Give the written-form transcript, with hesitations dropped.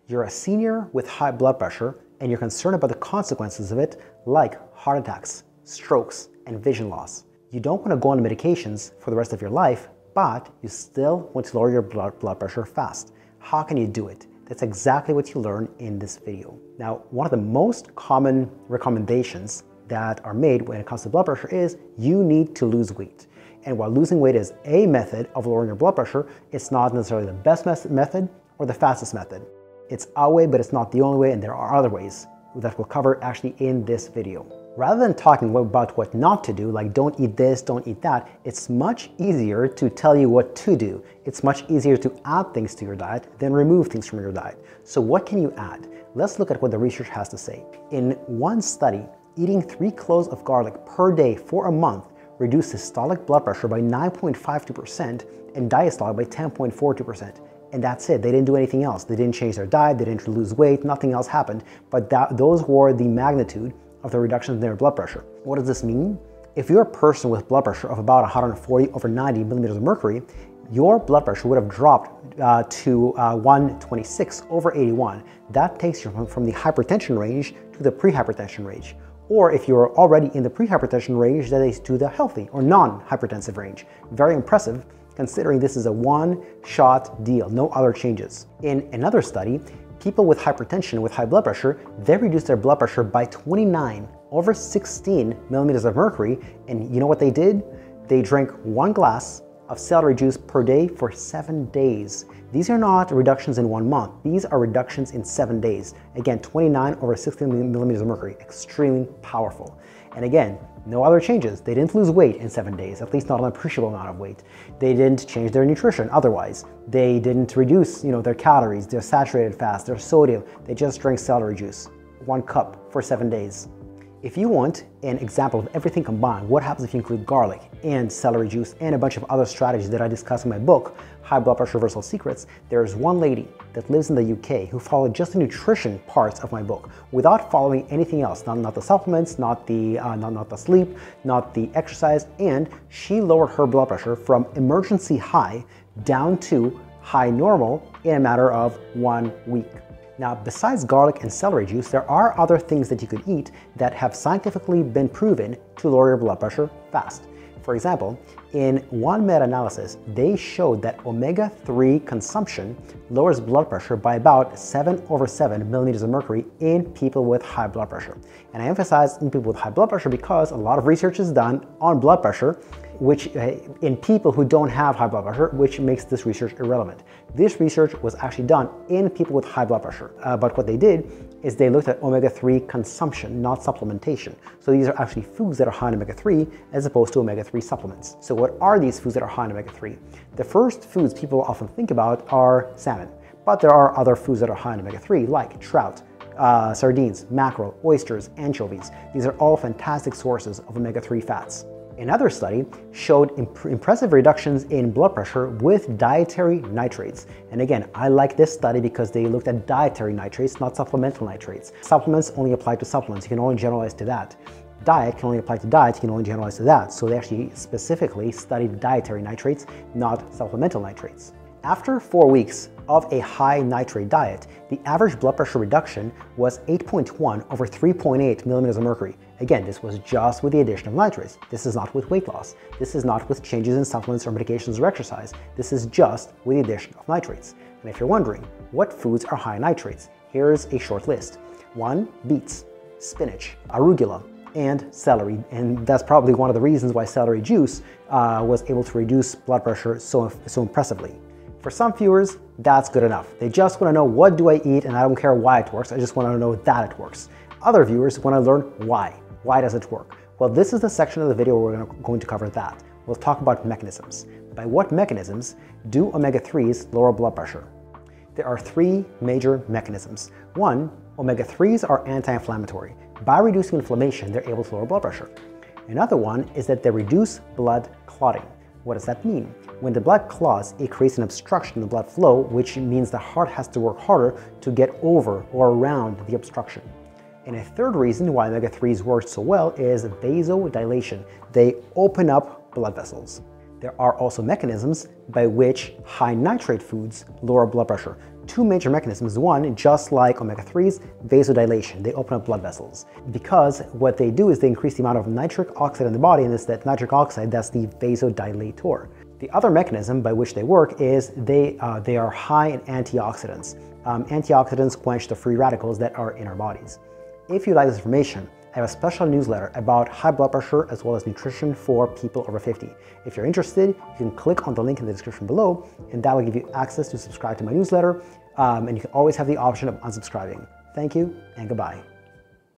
you're a senior with high blood pressure and you're concerned about the consequences of it, like heart attacks, strokes, and vision loss. You don't want to go on medications for the rest of your life, but you still want to lower your blood pressure fast. How can you do it? That's exactly what you learn in this video. Now, one of the most common recommendations that are made when it comes to blood pressure is you need to lose weight. And while losing weight is a method of lowering your blood pressure, it's not necessarily the best method or the fastest method. It's a way, but it's not the only way, and there are other ways that we'll cover actually in this video. Rather than talking about what not to do, like don't eat this, don't eat that, it's much easier to tell you what to do. It's much easier to add things to your diet than remove things from your diet. So what can you add? Let's look at what the research has to say. In one study, eating 3 cloves of garlic per day for a month reduced systolic blood pressure by 9.52% and diastolic by 10.42%. And that's it. They didn't do anything else. They didn't change their diet, they didn't lose weight, nothing else happened. But those were the magnitude of the reductions in their blood pressure. What does this mean? If you're a person with blood pressure of about 140 over 90 millimeters of mercury, your blood pressure would have dropped to 126 over 81. That takes you from the hypertension range to the pre-hypertension range. Or if you're already in the pre-hypertension range, that is to the healthy or non-hypertensive range. Very impressive, considering this is a one-shot deal, no other changes. In another study, people with hypertension with high blood pressure, they reduced their blood pressure by 29 over 16 millimeters of mercury, and you know what they did? They drank 1 glass of celery juice per day for 7 days. These are not reductions in 1 month, these are reductions in 7 days. Again, 29 over 16 millimeters of mercury, extremely powerful. And again, no other changes. They didn't lose weight in 7 days, at least not an appreciable amount of weight. They didn't change their nutrition otherwise. They didn't reduce, their calories, their saturated fats, their sodium. They just drank celery juice, 1 cup for 7 days. If you want an example of everything combined, what happens if you include garlic and celery juice and a bunch of other strategies that I discuss in my book, High Blood Pressure Reversal Secrets, there's one lady that lives in the UK who followed just the nutrition parts of my book without following anything else, not the supplements, not the sleep, not the exercise, and she lowered her blood pressure from emergency high down to high normal in a matter of 1 week. Now, besides garlic and celery juice, there are other things that you could eat that have scientifically been proven to lower your blood pressure fast. For example, in one meta-analysis, they showed that omega-3 consumption lowers blood pressure by about 7 over 7 millimeters of mercury in people with high blood pressure. And I emphasize in people with high blood pressure because a lot of research is done on blood pressure, which in people who don't have high blood pressure, which makes this research irrelevant. This research was actually done in people with high blood pressure, but what they did is they looked at omega-3 consumption, not supplementation. So these are actually foods that are high in omega-3 as opposed to omega-3 supplements. So what are these foods that are high in omega-3? The first foods people often think about are salmon, but there are other foods that are high in omega-3 like trout, sardines, mackerel, oysters, anchovies. These are all fantastic sources of omega-3 fats. Another study showed impressive reductions in blood pressure with dietary nitrates. And again, I like this study because they looked at dietary nitrates, not supplemental nitrates. Supplements only apply to supplements. You can only generalize to that. Diet can only apply to diet. You can only generalize to that. So they actually specifically studied dietary nitrates, not supplemental nitrates. After 4 weeks of a high nitrate diet, the average blood pressure reduction was 8.1 over 3.8 millimeters of mercury. Again, this was just with the addition of nitrates. This is not with weight loss. This is not with changes in supplements or medications or exercise. This is just with the addition of nitrates. And if you're wondering, what foods are high in nitrates? Here's a short list. 1, beets, spinach, arugula, and celery. And that's probably one of the reasons why celery juice was able to reduce blood pressure so impressively. For some viewers, that's good enough. They just want to know, what do I eat, and I don't care why it works. I just want to know that it works. Other viewers want to learn why. Why does it work? Well, this is the section of the video where we're going to cover that. We'll talk about mechanisms. By what mechanisms do omega-3s lower blood pressure? There are 3 major mechanisms. 1, omega-3s are anti-inflammatory. By reducing inflammation, they're able to lower blood pressure. Another one is that they reduce blood clotting. What does that mean? When the blood clots, it creates an obstruction in the blood flow, which means the heart has to work harder to get over or around the obstruction. And a third reason why omega-3s work so well is vasodilation. They open up blood vessels. There are also mechanisms by which high nitrate foods lower blood pressure. two major mechanisms. One, just like omega-3s, vasodilation. They open up blood vessels. Because what they do is they increase the amount of nitric oxide in the body, and it's that nitric oxide that's the vasodilator. The other mechanism by which they work is they are high in antioxidants. Antioxidants quench the free radicals that are in our bodies. If you like this information, I have a special newsletter about high blood pressure as well as nutrition for people over 50. If you're interested, you can click on the link in the description below, and that will give you access to subscribe to my newsletter, and you can always have the option of unsubscribing. Thank you, and goodbye.